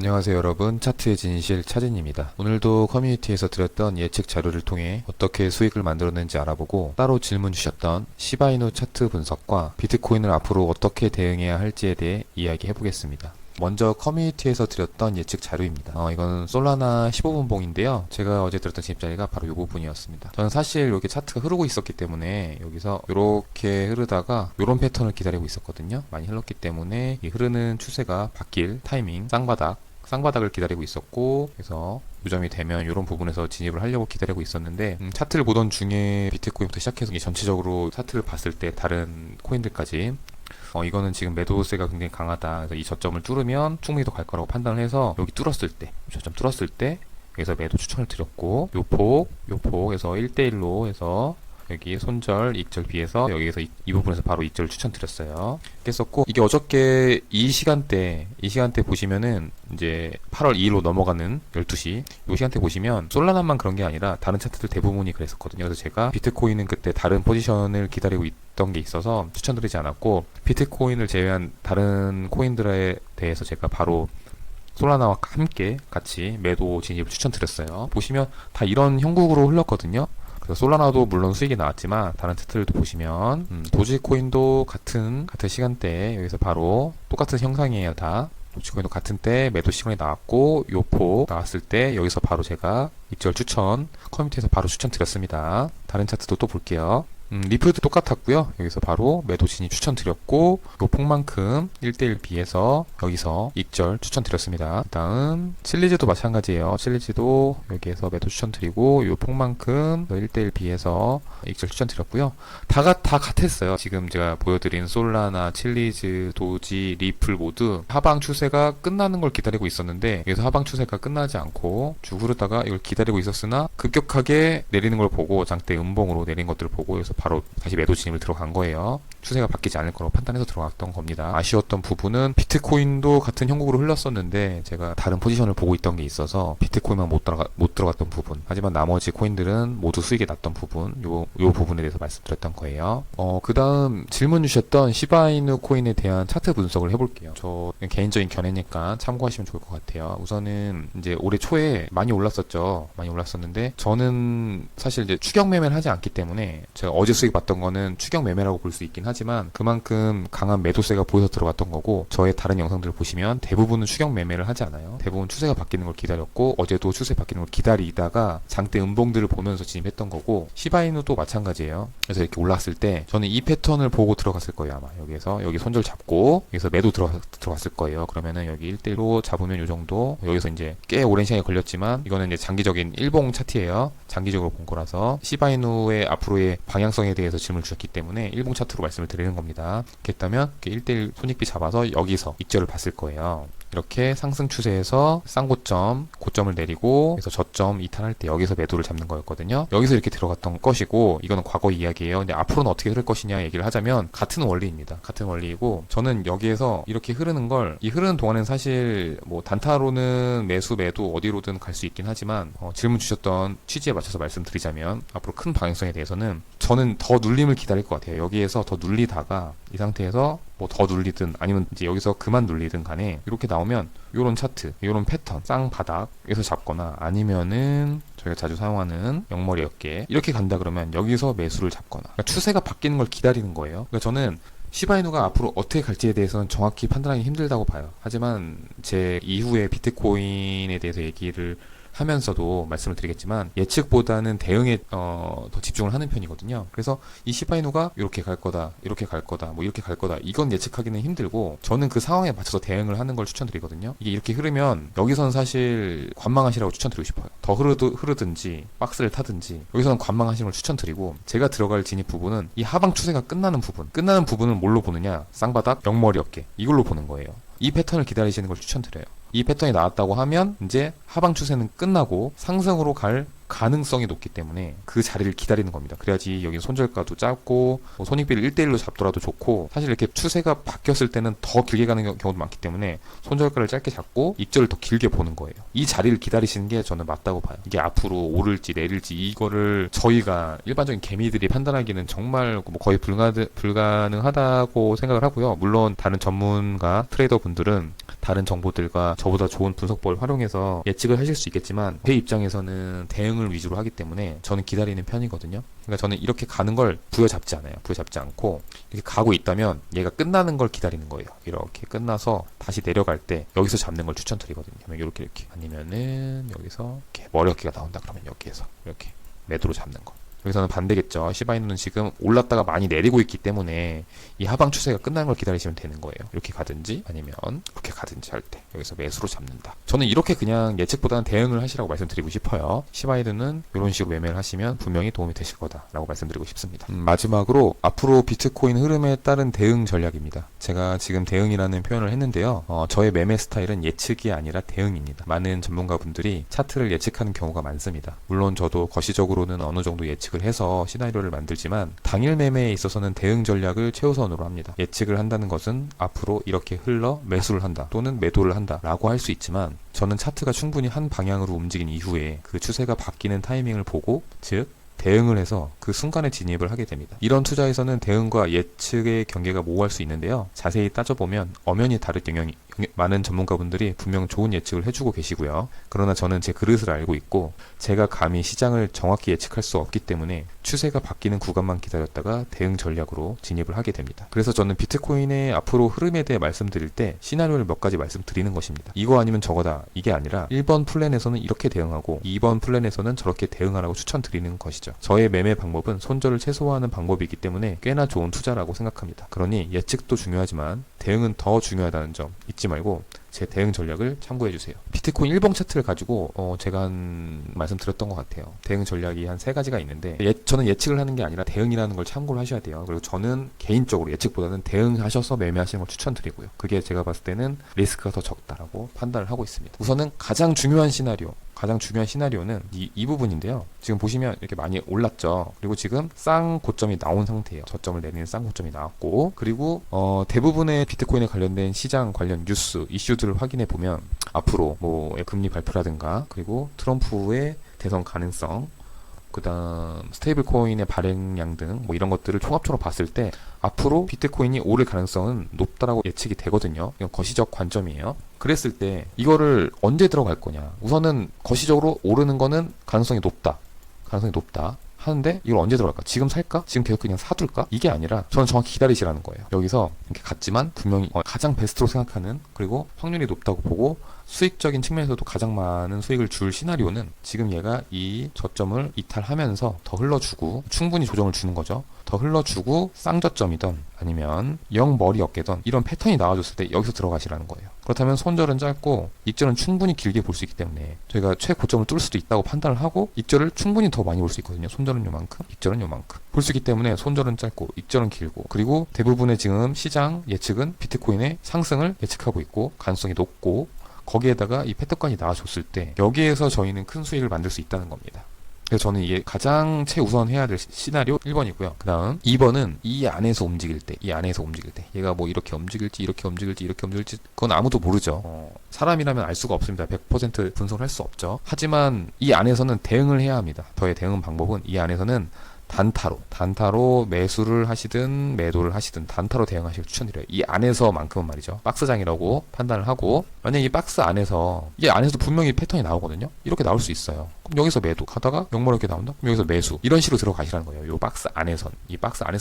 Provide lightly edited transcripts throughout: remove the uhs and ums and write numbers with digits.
안녕하세요 여러분, 차트의 진실 차진입니다. 오늘도 커뮤니티에서 드렸던 예측 자료를 통해 어떻게 수익을 만들었는지 알아보고, 따로 질문 주셨던 시바이누 차트 분석과 비트코인을 앞으로 어떻게 대응해야 할지에 대해 이야기해 보겠습니다. 먼저 커뮤니티에서 드렸던 예측 자료입니다. 이건 솔라나 15분 봉인데요. 제가 어제 드렸던 진입자리가 바로 이 부분이었습니다. 저는 사실 여기 차트가 흐르고 있었기 때문에 여기서 이렇게 흐르다가 이런 패턴을 기다리고 있었거든요. 많이 흘렀기 때문에 이 흐르는 추세가 바뀔 타이밍, 쌍바닥을 기다리고 있었고, 그래서 요점이 되면 이런 부분에서 진입을 하려고 기다리고 있었는데, 차트를 보던 중에 비트코인부터 시작해서 전체적으로 차트를 봤을 때 다른 코인들까지 이거는 지금 매도세가 굉장히 강하다. 그래서 이 저점을 뚫으면 충분히 더 갈 거라고 판단을 해서 여기 뚫었을 때, 저점 뚫었을 때 여기서 매도 추천을 드렸고, 요 폭에서 1대1로 해서 여기 손절, 익절 비해서 여기에서 이 부분에서 바로 익절을 추천드렸어요. 했었고, 이게 어저께 이 시간대 보시면은 이제 8월 2일로 넘어가는 12시 이 시간대 보시면 솔라나만 그런 게 아니라 다른 차트들 대부분이 그랬었거든요. 그래서 제가 비트코인은 그때 다른 포지션을 기다리고 있던 게 있어서 추천드리지 않았고, 비트코인을 제외한 다른 코인들에 대해서 제가 바로 솔라나와 함께 같이 매도 진입을 추천드렸어요. 보시면 다 이런 형국으로 흘렀거든요. 그래서 솔라나도 물론 수익이 나왔지만 다른 차트들도 보시면 도지코인도 같은 시간대에 여기서 바로 똑같은 형상이에요. 다 도지코인도 같은 때 매도 시간이 나왔고, 요폭 나왔을 때 여기서 바로 제가 익절 추천 커뮤니티에서 바로 추천드렸습니다. 다른 차트도 또 볼게요. 리플도 똑같았고요. 여기서 바로 매도 진입 추천드렸고, 요 폭만큼 1대1 비해서 여기서 익절 추천드렸습니다. 그 다음 칠리즈도 마찬가지예요. 칠리즈도 여기에서 매도 추천드리고, 요 폭만큼 1대1 비해서 익절 추천드렸고요. 다 같았어요. 지금 제가 보여드린 솔라나, 칠리즈, 도지, 리플 모두 하방 추세가 끝나는 걸 기다리고 있었는데, 여기서 하방 추세가 끝나지 않고 쭉 흐르다가 이걸 기다리고 있었으나 급격하게 내리는 걸 보고, 장대 음봉으로 내린 것들을 보고 여기서 바로 다시 매도 진입을 들어간 거예요. 추세가 바뀌지 않을 거라고 판단해서 들어갔던 겁니다. 아쉬웠던 부분은 비트코인도 같은 형국으로 흘렀었는데 제가 다른 포지션을 보고 있던 게 있어서 비트코인만 못 들어갔던 부분, 하지만 나머지 코인들은 모두 수익이 났던 부분, 요 부분에 대해서 말씀드렸던 거예요. 그 다음 질문 주셨던 시바이누 코인에 대한 차트 분석을 해볼게요. 저 개인적인 견해니까 참고하시면 좋을 것 같아요. 우선은 이제 올해 초에 많이 올랐었죠. 많이 올랐었는데 저는 사실 이제 추격 매매를 하지 않기 때문에, 제가 어제 수익 봤던 거는 추격 매매라고 볼 수 있긴 하지만 그만큼 강한 매도세가 보여서 들어갔던 거고, 저의 다른 영상들을 보시면 대부분은 추격 매매를 하지 않아요. 대부분 추세가 바뀌는 걸 기다렸고, 어제도 추세 바뀌는 걸 기다리다가 장대 음봉들을 보면서 진입했던 거고, 시바이누도 마찬가지예요. 그래서 이렇게 올랐을 때 저는 이 패턴을 보고 들어갔을 거예요. 아마 여기 손절 잡고 여기서 매도 들어갔을 거예요. 그러면은 여기 1대1로 잡으면 요 정도, 여기서 이제 꽤 오랜 시간이 걸렸지만 이거는 이제 장기적인 일봉 차트예요. 장기적으로 본 거라서 시바이누의 앞으로의 방향성에 대해서 질문을 주셨기 때문에 일봉 차트로 말씀을 드리는 겁니다. 그렇게 했다면 1대1 손익비 잡아서 여기서 익절을 봤을 거예요. 이렇게 상승 추세에서 고점을 내리고, 그래서 저점 이탈할 때 여기서 매도를 잡는 거였거든요. 여기서 이렇게 들어갔던 것이고, 이거는 과거 이야기예요. 근데 앞으로는 어떻게 흐를 것이냐 얘기를 하자면 같은 원리입니다. 같은 원리이고, 저는 여기에서 이렇게 흐르는 걸, 이 흐르는 동안은 사실 뭐 단타로는 매수 매도 어디로든 갈 수 있긴 하지만, 질문 주셨던 취지에 맞춰서 말씀드리자면 앞으로 큰 방향성에 대해서는 저는 더 눌림을 기다릴 것 같아요. 여기에서 더 눌리다가 이 상태에서 뭐 더 눌리든 아니면 이제 여기서 그만 눌리든 간에 이렇게 나오면 요런 차트, 요런 패턴, 쌍바닥에서 잡거나, 아니면은 저희가 자주 사용하는 영머리 어깨 이렇게 간다 그러면 여기서 매수를 잡거나, 그러니까 추세가 바뀌는 걸 기다리는 거예요. 그러니까 저는 시바이누가 앞으로 어떻게 갈지에 대해서는 정확히 판단하기 힘들다고 봐요. 하지만 제 이후에 비트코인에 대해서 얘기를 하면서도 말씀을 드리겠지만 예측보다는 대응에 더 집중을 하는 편이거든요. 그래서 이 시바이누가 이렇게 갈 거다, 이렇게 갈 거다, 뭐 이렇게 갈 거다, 이건 예측하기는 힘들고, 저는 그 상황에 맞춰서 대응을 하는 걸 추천드리거든요. 이게 이렇게 흐르면 여기서는 사실 관망하시라고 추천드리고 싶어요. 더 흐르든지 박스를 타든지 여기서는 관망하시는 걸 추천드리고, 제가 들어갈 진입 부분은 이 하방 추세가 끝나는 부분을 뭘로 보느냐, 쌍바닥, 영머리 어깨, 이걸로 보는 거예요. 이 패턴을 기다리시는 걸 추천드려요. 이 패턴이 나왔다고 하면 이제 하방 추세는 끝나고 상승으로 갈 가능성이 높기 때문에 그 자리를 기다리는 겁니다. 그래야지 여기 손절가도 짧고 뭐 손익비를 1대1로 잡더라도 좋고, 사실 이렇게 추세가 바뀌었을 때는 더 길게 가는 경우도 많기 때문에 손절가를 짧게 잡고 입절을 더 길게 보는 거예요. 이 자리를 기다리시는 게 저는 맞다고 봐요. 이게 앞으로 오를지 내릴지 이거를 저희가 일반적인 개미들이 판단하기는 정말 뭐 거의 불가능하다고 생각을 하고요. 물론 다른 전문가 트레이더 분들은 다른 정보들과 저보다 좋은 분석법을 활용해서 예측을 하실 수 있겠지만 제 입장에서는 대응을 위주로 하기 때문에 저는 기다리는 편이거든요. 그러니까 저는 이렇게 가는 걸 부여잡지 않아요. 부여잡지 않고 이렇게 가고 있다면 얘가 끝나는 걸 기다리는 거예요. 이렇게 끝나서 다시 내려갈 때 여기서 잡는 걸 추천드리거든요. 이렇게 아니면은 여기서 이렇게 머리 어깨가 나온다 그러면 여기에서 이렇게 매도로 잡는 거. 여기서는 반대겠죠. 시바이누는 지금 올랐다가 많이 내리고 있기 때문에 이 하방 추세가 끝나는 걸 기다리시면 되는 거예요. 이렇게 가든지 아니면 이렇게 가든지 할 때 여기서 매수로 잡는다. 저는 이렇게 그냥 예측보다는 대응을 하시라고 말씀드리고 싶어요. 시바이누는 이런 식으로 매매를 하시면 분명히 도움이 되실 거다라고 말씀드리고 싶습니다. 마지막으로 앞으로 비트코인 흐름에 따른 대응 전략입니다. 제가 지금 대응이라는 표현을 했는데요. 저의 매매 스타일은 예측이 아니라 대응입니다. 많은 전문가분들이 차트를 예측하는 경우가 많습니다. 물론 저도 거시적으로는 어느 정도 예측을 해서 시나리오를 만들지만 당일 매매에 있어서는 대응 전략을 최우선으로 합니다. 예측을 한다는 것은 앞으로 이렇게 흘러 매수를 한다 또는 매도를 한다 라고 할 수 있지만 저는 차트가 충분히 한 방향으로 움직인 이후에 그 추세가 바뀌는 타이밍을 보고 즉 대응을 해서 그 순간에 진입을 하게 됩니다. 이런 투자에서는 대응과 예측의 경계가 모호할 수 있는데요. 자세히 따져보면 엄연히 다른 영역이 많은 전문가분들이 분명 좋은 예측을 해주고 계시고요. 그러나 저는 제 그릇을 알고 있고 제가 감히 시장을 정확히 예측할 수 없기 때문에 추세가 바뀌는 구간만 기다렸다가 대응 전략으로 진입을 하게 됩니다. 그래서 저는 비트코인의 앞으로 흐름에 대해 말씀드릴 때 시나리오를 몇 가지 말씀드리는 것입니다. 이거 아니면 저거다 이게 아니라 1번 플랜에서는 이렇게 대응하고 2번 플랜에서는 저렇게 대응하라고 추천드리는 것이죠. 저의 매매 방법은 손절을 최소화하는 방법이기 때문에 꽤나 좋은 투자라고 생각합니다. 그러니 예측도 중요하지만 대응은 더 중요하다는 점 잊지 말고 제 대응 전략을 참고해주세요. 비트코인 일봉 차트를 가지고 제가 말씀드렸던 것 같아요. 대응 전략이 한 3가지가 있는데 저는 예측을 하는 게 아니라 대응이라는 걸 참고를 하셔야 돼요. 그리고 저는 개인적으로 예측보다는 대응하셔서 매매하시는 걸 추천드리고요. 그게 제가 봤을 때는 리스크가 더 적다라고 판단을 하고 있습니다. 우선은 가장 중요한 시나리오는 이 부분인데요. 지금 보시면 이렇게 많이 올랐죠. 그리고 지금 쌍 고점이 나온 상태예요. 저점을 내리는 쌍 고점이 나왔고 그리고 대부분의 비트코인에 관련된 시장 관련 뉴스, 이슈들을 확인해 보면 앞으로 뭐 금리 발표라든가 그리고 트럼프의 대선 가능성 그 다음 스테이블 코인의 발행량 등 뭐 이런 것들을 종합적으로 봤을 때 앞으로 비트코인이 오를 가능성은 높다라고 예측이 되거든요. 이건 거시적 관점이에요. 그랬을 때 이거를 언제 들어갈 거냐. 우선은 거시적으로 오르는 거는 가능성이 높다 하는데 이걸 언제 들어갈까? 지금 살까? 지금 계속 그냥 사둘까? 이게 아니라 저는 정확히 기다리시라는 거예요. 여기서 이렇게 갔지만 분명히 가장 베스트로 생각하는 그리고 확률이 높다고 보고 수익적인 측면에서도 가장 많은 수익을 줄 시나리오는 지금 얘가 이 저점을 이탈하면서 더 흘러주고 충분히 조정을 주는 거죠. 더 흘러주고 쌍저점이던 아니면 0 머리 어깨던 이런 패턴이 나와줬을 때 여기서 들어가시라는 거예요. 그렇다면 손절은 짧고 익절은 충분히 길게 볼 수 있기 때문에 저희가 최고점을 뚫을 수도 있다고 판단을 하고 익절을 충분히 더 많이 볼 수 있거든요. 손절은 요만큼, 익절은 요만큼 볼 수 있기 때문에 손절은 짧고 익절은 길고 그리고 대부분의 지금 시장 예측은 비트코인의 상승을 예측하고 있고 가능성이 높고 거기에다가 이 패턴까지 나와줬을 때 여기에서 저희는 큰 수익을 만들 수 있다는 겁니다. 그래서 저는 이게 가장 최우선 해야 될 시나리오 1번이고요. 그 다음 2번은 이 안에서 움직일 때 얘가 뭐 이렇게 움직일지 그건 아무도 모르죠. 사람이라면 알 수가 없습니다. 100% 분석을 할 수 없죠. 하지만 이 안에서는 대응을 해야 합니다. 저의 대응 방법은 이 안에서는 단타로 매수를 하시든 매도를 하시든 단타로 대응하시길 추천드려요. 이 안에서만큼은 말이죠. 박스장이라고 판단을 하고 만약 이 박스 안에서 이 안에서도 분명히 패턴이 나오거든요. 이렇게 나올 수 있어요. 그럼 여기서 매도 가다가 영모로 이렇게 나온다? 그럼 여기서 매수 이런 식으로 들어가시라는 거예요. 이 박스 안에서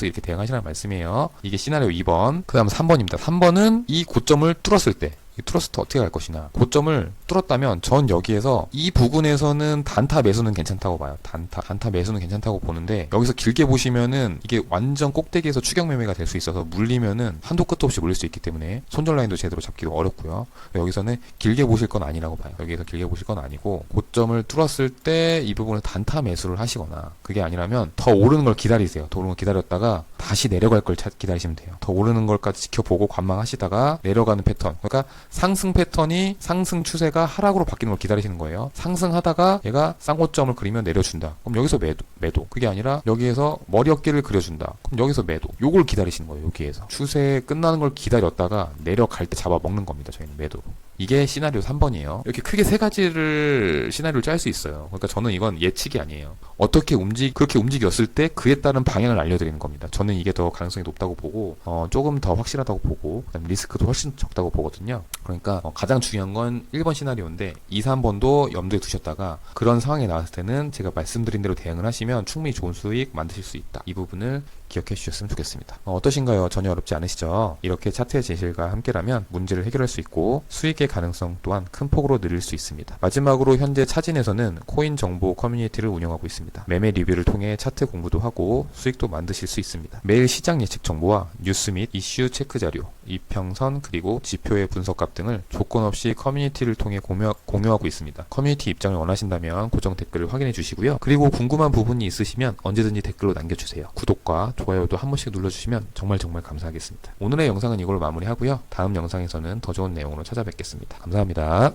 이렇게 대응하시라는 말씀이에요. 이게 시나리오 2번. 그 다음 3번입니다. 3번은 이 고점을 뚫었을 때 이 트러스트 어떻게 갈 것이냐. 고점을 뚫었다면 전 여기에서 이 부분에서는 단타 매수는 괜찮다고 봐요. 단타 매수는 괜찮다고 보는데 여기서 길게 보시면은 이게 완전 꼭대기에서 추격 매매가 될 수 있어서 물리면은 한도 끝도 없이 물릴 수 있기 때문에 손절 라인도 제대로 잡기가 어렵고요. 여기서는 길게 보실 건 아니라고 봐요. 여기에서 길게 보실 건 아니고 고점을 뚫었을 때 이 부분을 단타 매수를 하시거나 그게 아니라면 더 오르는 걸 기다리세요. 더 오르는 걸 기다렸다가 다시 내려갈 걸 기다리시면 돼요. 더 오르는 걸까지 지켜보고 관망하시다가 내려가는 패턴. 그러니까 상승 패턴이 상승 추세가 하락으로 바뀌는 걸 기다리시는 거예요. 상승하다가 얘가 쌍고점을 그리면 내려준다. 그럼 여기서 매도. 그게 아니라 여기에서 머리 어깨를 그려준다. 그럼 여기서 매도. 요걸 기다리시는 거예요. 여기에서 추세 끝나는 걸 기다렸다가 내려갈 때 잡아먹는 겁니다. 저희는 매도로. 이게 시나리오 3번이에요. 이렇게 크게 세 가지를 시나리오를 짤 수 있어요. 그러니까 저는 이건 예측이 아니에요. 어떻게 그렇게 움직였을 때 그에 따른 방향을 알려드리는 겁니다. 저는 이게 더 가능성이 높다고 보고, 조금 더 확실하다고 보고, 그다음 리스크도 훨씬 적다고 보거든요. 그러니까 가장 중요한 건 1번 시나리오인데 2, 3번도 염두에 두셨다가 그런 상황이 나왔을 때는 제가 말씀드린 대로 대응을 하시면 충분히 좋은 수익 만드실 수 있다. 이 부분을 기억해 주셨으면 좋겠습니다. 어떠신가요? 전혀 어렵지 않으시죠? 이렇게 차트의 진실과 함께라면 문제를 해결할 수 있고 수익의 가능성 또한 큰 폭으로 늘릴 수 있습니다. 마지막으로 현재 차진에서는 코인 정보 커뮤니티를 운영하고 있습니다. 매매 리뷰를 통해 차트 공부도 하고 수익도 만드실 수 있습니다. 매일 시장 예측 정보와 뉴스 및 이슈 체크 자료, 이평선 그리고 지표의 분석값 등을 조건 없이 커뮤니티를 통해 공유하고 있습니다. 커뮤니티 입장을 원하신다면 고정 댓글을 확인해 주시고요. 그리고 궁금한 부분이 있으시면 언제든지 댓글로 남겨주세요. 구독과 좋아요도 한 번씩 눌러주시면 정말 감사하겠습니다. 오늘의 영상은 이걸로 마무리하고요. 다음 영상에서는 더 좋은 내용으로 찾아뵙겠습니다. 감사합니다.